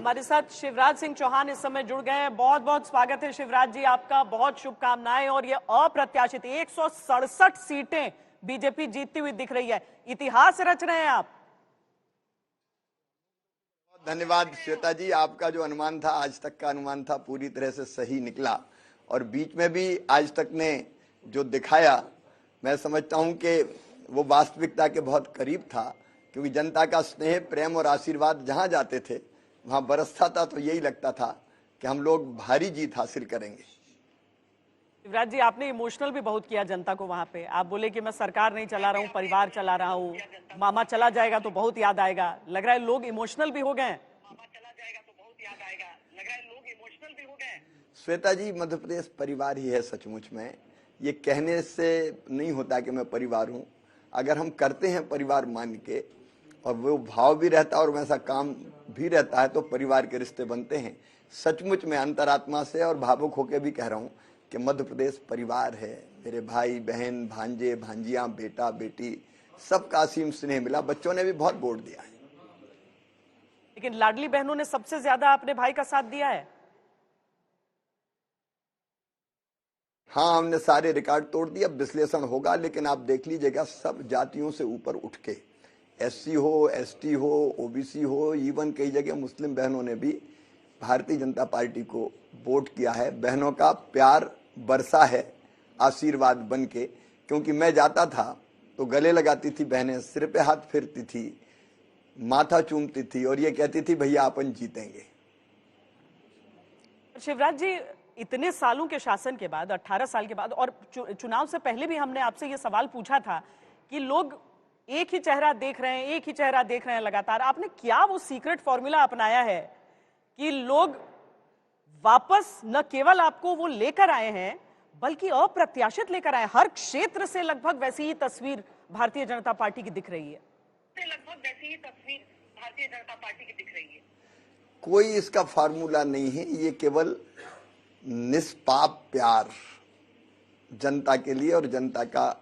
हमारे साथ शिवराज सिंह चौहान इस समय जुड़ गए हैं। बहुत बहुत स्वागत है शिवराज जी आपका, बहुत शुभकामनाएं। और ये अप्रत्याशित 167 सीटें बीजेपी जीतती हुई दिख रही है, इतिहास रच रहे हैं आप। धन्यवाद श्वेता जी, आपका जो अनुमान था, आज तक का अनुमान था, पूरी तरह से सही निकला। और बीच में भी आज तक ने जो दिखाया, मैं समझता हूं कि वो वास्तविकता के बहुत करीब था, क्योंकि जनता का स्नेह, प्रेम और आशीर्वाद जहां जाते थे वहां बरसता था। तो यही लगता था कि हम लोग भारी जीत हासिल करेंगे। शिवराज जी, आपने इमोशनल भी बहुत किया जनता को वहां पे। आप बोले कि मैं सरकार नहीं चला रहा हूं, परिवार चला रहा हूं, मामा चला जाएगा तो बहुत याद आएगा। लग रहा है लोग इमोशनल भी हो गए। श्वेता जी, मध्य प्रदेश परिवार ही है सचमुच में। ये कहने से नहीं होता कि मैं परिवार हूं। अगर हम करते हैं परिवार मान के, और वो भाव भी रहता है और वैसा काम भी रहता है, तो परिवार के रिश्ते बनते हैं। सचमुच में अंतरात्मा से और भावुक होकर भी कह रहा हूं कि मध्य प्रदेश परिवार है। मेरे भाई बहन, भांजे भांजियां, बेटा बेटी, सबका असीम स्नेह मिला। बच्चों ने भी बहुत वोट दिया है। लेकिन लाडली बहनों ने सबसे ज्यादा अपने भाई का साथ दिया है। हाँ, हमने सारे रिकॉर्ड तोड़ दिया। विश्लेषण होगा, लेकिन आप देख लीजिएगा, सब जातियों से ऊपर उठ के, एससी हो, एसटी हो, ओबीसी हो, इवन कई जगह मुस्लिम बहनों ने भी भारतीय जनता पार्टी को वोट किया है। बहनों का प्यार बरसा है आशीर्वाद बन के। क्योंकि मैं जाता था तो गले लगाती थी बहनें, सिर पे हाथ फेरती थी, माथा चूमती थी और ये कहती थी भैया अपन जीतेंगे। शिवराज जी, इतने सालों के शासन के बाद, 18 साल के बाद, और चुनाव से पहले भी हमने आपसे ये सवाल पूछा था कि लोग एक ही चेहरा देख रहे हैं, एक ही चेहरा देख रहे हैं लगातार। आपने क्या वो सीक्रेट फॉर्मूला अपनाया है कि लोग वापस न केवल आपको वो लेकर आए हैं, बल्कि अप्रत्याशित लेकर आए? हर क्षेत्र से लगभग वैसी ही तस्वीर भारतीय जनता पार्टी की दिख रही है। कोई इसका फार्मूला नहीं है, ये केवल निष्पाप प्यार जनता के लिए और जनता का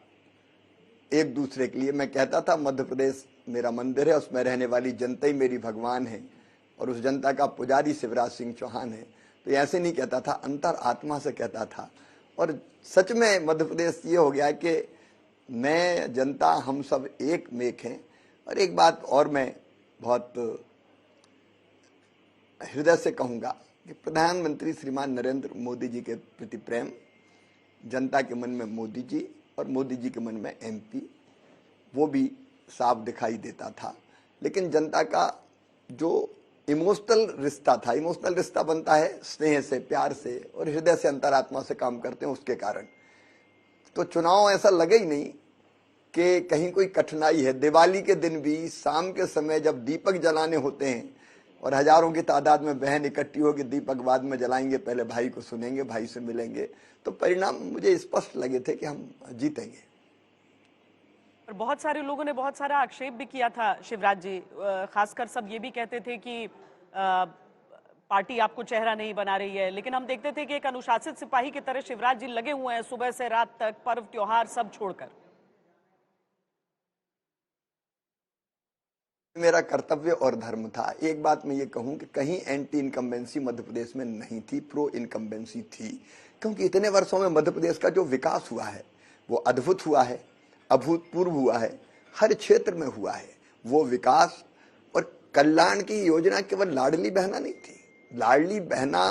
एक दूसरे के लिए। मैं कहता था मध्य प्रदेश मेरा मंदिर है, उसमें रहने वाली जनता ही मेरी भगवान है, और उस जनता का पुजारी शिवराज सिंह चौहान है। तो ऐसे नहीं कहता था, अंतर आत्मा से कहता था। और सच में मध्य प्रदेश ये हो गया कि मैं, जनता, हम सब एक मेक हैं। और एक बात और मैं बहुत हृदय से कहूंगा कि प्रधानमंत्री श्रीमान नरेंद्र मोदी जी के प्रति प्रेम, जनता के मन में मोदी जी और मोदी जी के मन में एमपी, वो भी साफ दिखाई देता था। लेकिन जनता का जो इमोशनल रिश्ता था, इमोशनल रिश्ता बनता है स्नेह से, प्यार से, और हृदय से, अंतरात्मा से काम करते हैं, उसके कारण तो चुनाव ऐसा लगे ही नहीं कि कहीं कोई कठिनाई है। दिवाली के दिन भी शाम के समय जब दीपक जलाने होते हैं और हजारों की तादाद में बहन इकट्ठी होकर दीपक बाद में जलाएंगे, पहले भाई को सुनेंगे, भाई से मिलेंगे, तो परिणाम मुझे स्पष्ट लगे थे कि हम जीतेंगे। पर बहुत सारे लोगों ने बहुत सारा आक्षेप भी किया था शिवराज जी, खासकर सब ये भी कहते थे कि पार्टी आपको चेहरा नहीं बना रही है। लेकिन हम देखते थे कि एक अनुशासित सिपाही की तरह शिवराज जी लगे हुए हैं सुबह से रात तक, पर्व त्योहार सब छोड़कर। मेरा कर्तव्य और धर्म था। एक बात मैं ये कहूं कि कहीं एंटी इनकम्बेंसी मध्य प्रदेश में नहीं थी, प्रो इनकम्बेंसी थी। क्योंकि इतने वर्षों में मध्य प्रदेश का जो विकास हुआ है वो अद्भुत हुआ है, अभूतपूर्व हुआ है, हर क्षेत्र में हुआ है वो विकास। और कल्याण की योजना केवल लाडली बहना नहीं थी। लाडली बहना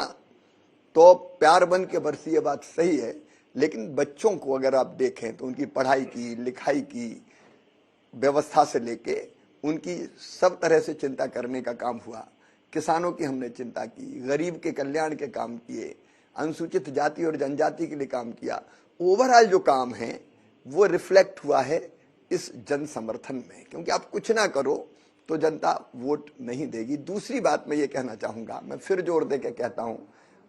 तो प्यार बन के बरसी, ये बात सही है, लेकिन बच्चों को अगर आप देखें तो उनकी पढ़ाई की, लिखाई की व्यवस्था से लेके उनकी सब तरह से चिंता करने का काम हुआ। किसानों की हमने चिंता की, गरीब के कल्याण के काम किए, अनुसूचित जाति और जनजाति के लिए काम किया। ओवरऑल जो काम है वो रिफ्लेक्ट हुआ है इस जन समर्थन में, क्योंकि आप कुछ ना करो तो जनता वोट नहीं देगी। दूसरी बात मैं ये कहना चाहूंगा, मैं फिर जोर दे के कहता हूं,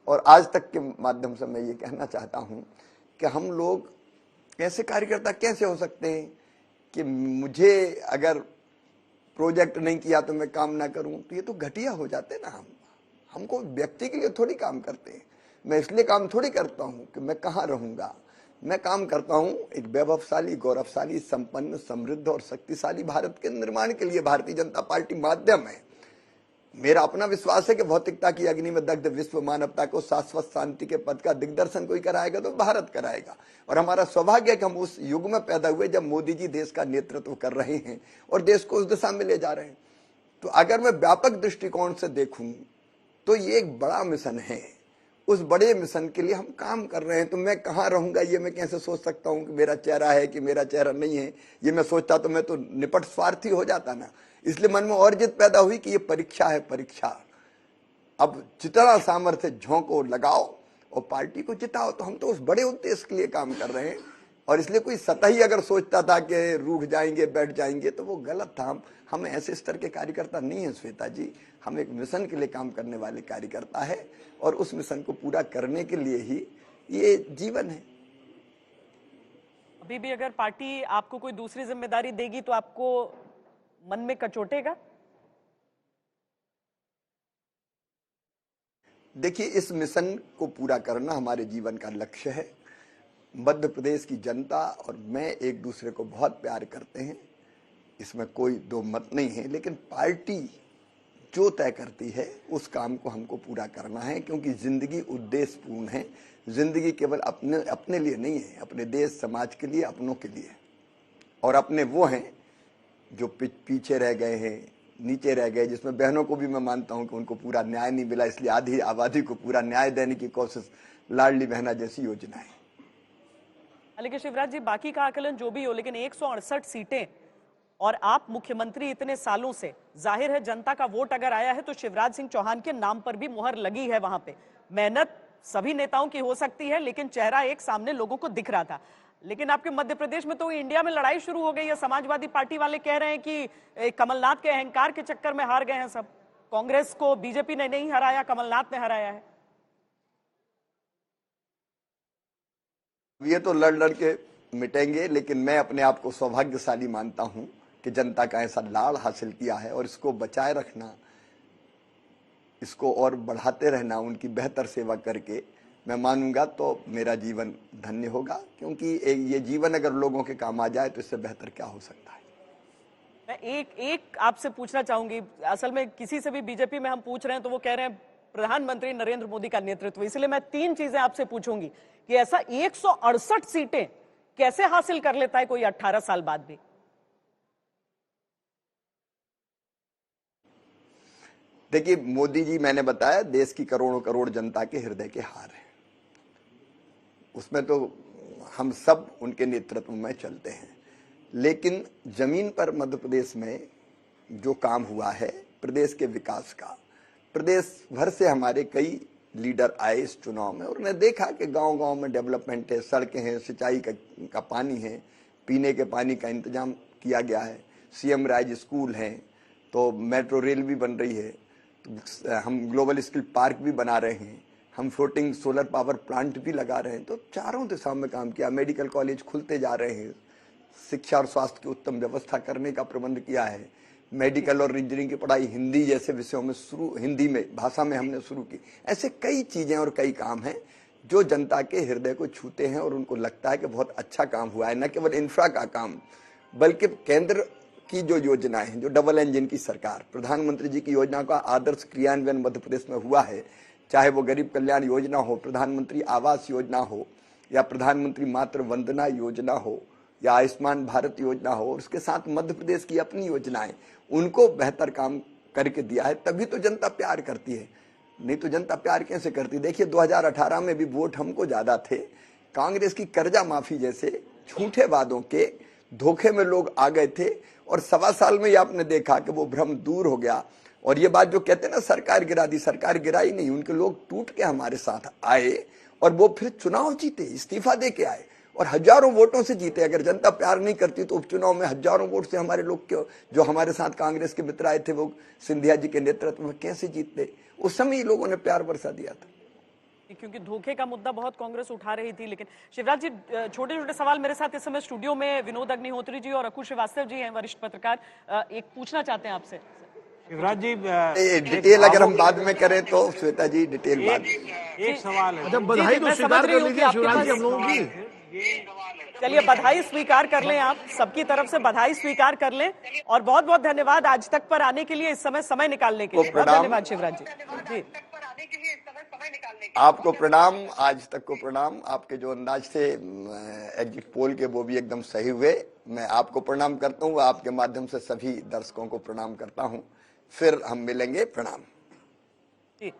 और आज तक के माध्यम से मैं ये कहना चाहता हूं कि हम लोग ऐसे कार्यकर्ता कैसे हो सकते हैं कि मुझे अगर प्रोजेक्ट नहीं किया तो मैं काम ना करूं, तो ये तो घटिया हो जाते ना। हमको व्यक्ति के लिए थोड़ी काम करते हैं। मैं इसलिए काम थोड़ी करता हूं कि मैं कहां रहूंगा। मैं काम करता हूं एक वैभवशाली, गौरवशाली, संपन्न, समृद्ध और शक्तिशाली भारत के निर्माण के लिए। भारतीय जनता पार्टी माध्यम है। मेरा अपना विश्वास है कि भौतिकता की अग्नि में दग्ध विश्व मानवता को शाश्वत शांति के पद का दिग्दर्शन कोई कराएगा तो भारत कराएगा। और हमारा सौभाग्य है कि हम उस युग में पैदा हुए जब मोदी जी देश का नेतृत्व कर रहे हैं और देश को उस दिशा में ले जा रहे हैं। तो अगर मैं व्यापक दृष्टिकोण से देखूं तो ये एक बड़ा मिशन है। उस बड़े मिशन के लिए हम काम कर रहे हैं। तो मैं कहाँ रहूंगा ये मैं कैसे सोच सकता हूं कि मेरा चेहरा है कि मेरा चेहरा नहीं है। ये मैं सोचता तो मैं तो निपट स्वार्थी हो जाता ना। इसलिए मन में और जिद पैदा हुई कि ये परीक्षा है, परीक्षा। अब जितना सामर्थ्य झोंको, लगाओ और पार्टी को जिताओ। तो हम तो उस बड़े उद्देश्य के लिए काम कर रहे हैं। और इसलिए कोई सतही अगर सोचता था कि रूठ जाएंगे, बैठ जाएंगे, तो वो गलत था। हम ऐसे स्तर के कार्यकर्ता नहीं है श्वेता जी। हम एक मिशन के लिए काम करने वाले कार्यकर्ता है और उस मिशन को पूरा करने के लिए ही ये जीवन है। अभी भी अगर पार्टी आपको कोई दूसरी जिम्मेदारी देगी तो आपको मन में कचोटेगा? देखिए, इस मिशन को पूरा करना हमारे जीवन का लक्ष्य है। मध्य प्रदेश की जनता और मैं एक दूसरे को बहुत प्यार करते हैं, इसमें कोई दो मत नहीं है। लेकिन पार्टी जो तय करती है उस काम को हमको पूरा करना है, क्योंकि जिंदगी उद्देश्यपूर्ण है। जिंदगी केवल अपने लिए नहीं है, अपने देश समाज के लिए, अपनों के लिए। और अपने वो हैं जो पीछे रह गए हैं, नीचे रह गए, जिसमें बहनों को भी मैं मानता हूं कि उनको पूरा न्याय नहीं मिला, इसलिए आधी आबादी को पूरा न्याय देने की कोशिश, लाडली बहना जैसी योजनाएं। लेकिन शिवराज जी, बाकी का आकलन जो भी हो, लेकिन 168 सीटें और आप मुख्यमंत्री इतने सालों से, जाहिर है जनता का वोट अगर आया है तो शिवराज सिंह चौहान के नाम पर भी मुहर लगी है। वहां पे मेहनत सभी नेताओं की हो सकती है, लेकिन चेहरा एक सामने लोगों को दिख रहा था। लेकिन आपके मध्य प्रदेश में तो इंडिया में लड़ाई शुरू हो गई है। समाजवादी पार्टी वाले कह रहे हैं कि कमलनाथ के अहंकार के चक्कर में हार गए हैं सब। कांग्रेस को बीजेपी ने नहीं हराया, कमलनाथ ने हराया है। ये तो लड़ लड़ के मिटेंगे, लेकिन मैं अपने आप को सौभाग्यशाली मानता हूं कि जनता का ऐसा लाड़ हासिल किया है और इसको बचाए रखना, इसको और बढ़ाते रहना, उनकी बेहतर सेवा करके मैं मानूंगा तो मेरा जीवन धन्य होगा। क्योंकि ये जीवन अगर लोगों के काम आ जाए तो इससे बेहतर क्या हो सकता है। मैं एक आपसे पूछना चाहूंगी, असल में किसी से भी बीजेपी में हम पूछ रहे हैं तो वो कह रहे हैं प्रधानमंत्री नरेंद्र मोदी का नेतृत्व। इसलिए मैं 3 चीजें आपसे पूछूंगी कि ऐसा 168 सीटें कैसे हासिल कर लेता है कोई 18 साल बाद भी? देखिए, मोदी जी, मैंने बताया, देश की करोड़ों करोड़ जनता के हृदय के हार है। उसमें तो हम सब उनके नेतृत्व में चलते हैं। लेकिन जमीन पर मध्य प्रदेश में जो काम हुआ है प्रदेश के विकास का, प्रदेश भर से हमारे कई लीडर आए इस चुनाव में और उन्हें देखा कि गांव-गांव में डेवलपमेंट है, सड़कें हैं, सिंचाई का पानी है, पीने के पानी का इंतजाम किया गया है, सीएम राइज स्कूल हैं, तो मेट्रो रेल भी बन रही है, तो हम ग्लोबल स्किल पार्क भी बना रहे हैं, हम फ्लोटिंग सोलर पावर प्लांट भी लगा रहे हैं। तो चारों दिशाओं में काम किया। मेडिकल कॉलेज खुलते जा रहे हैं, शिक्षा और स्वास्थ्य की उत्तम व्यवस्था करने का प्रबंध किया है, मेडिकल और इंजीनियरिंग की पढ़ाई हिंदी जैसे विषयों में हिंदी में भाषा में हमने शुरू की। ऐसे कई चीजें और कई काम हैं जो जनता के हृदय को छूते हैं और उनको लगता है कि बहुत अच्छा काम हुआ है। न केवल इंफ्रा का काम, बल्कि केंद्र की जो योजनाएं हैं, जो डबल इंजन की सरकार, प्रधानमंत्री जी की योजना का आदर्श क्रियान्वयन मध्य प्रदेश में हुआ है। चाहे वो गरीब कल्याण योजना हो, प्रधानमंत्री आवास योजना हो, या प्रधानमंत्री मातृ वंदना योजना हो, या आयुष्मान भारत योजना हो, और उसके साथ मध्य प्रदेश की अपनी योजनाएं, उनको बेहतर काम करके दिया है। तभी तो जनता प्यार करती है, नहीं तो जनता प्यार कैसे करती? देखिए, 2018 में भी वोट हमको ज्यादा थे। कांग्रेस की कर्जा माफी जैसे झूठे वादों के धोखे में लोग आ गए थे और 1.25 साल में ये आपने देखा कि वो भ्रम दूर हो गया। और ये बात जो कहते हैं ना, सरकार गिरा दी, सरकार गिराई नहीं, उनके लोग टूट के हमारे साथ आए और वो फिर चुनाव जीते, इस्तीफा दे के आए और हजारों वोटों से जीते। अगर जनता प्यार नहीं करती तो उपचुनाव में हजारों वोट से हमारे लोग क्यों, जो हमारे साथ कांग्रेस के मित्र आए थे, वो सिंधिया जी के नेतृत्व में कैसे जीतते? उस समय ही लोगों ने प्यार बरसा दिया था। क्योंकि धोखे का मुद्दा बहुत कांग्रेस उठा रही थी। लेकिन शिवराज जी, छोटे छोटे सवाल मेरे साथ इस समय स्टूडियो में विनोद अग्निहोत्री जी और अकुल श्रीवास्तव जी हैं, वरिष्ठ पत्रकार, एक पूछना चाहते हैं आपसे। शिवराज जी, डिटेल अगर हम बाद में करें तो श्वेता जी डिटेल बाद। एक सवाल है। जब बधाई तो स्वीकार कर लीजिए शिवराज जी हम लोगों की। चलिए बधाई स्वीकार कर लें, आप सबकी तरफ से बधाई स्वीकार कर लें और बहुत बहुत धन्यवाद आज तक पर आने के लिए, इस समय निकालने के लिए बहुत धन्यवाद शिवराज जी। आपको प्रणाम, आज तक को प्रणाम। आपके जो अंदाज थे एग्जिट पोल के वो भी एकदम सही हुए। मैं आपको प्रणाम करता हूँ, आपके माध्यम से सभी दर्शकों को प्रणाम करता हूँ। फिर हम मिलेंगे, प्रणाम जी।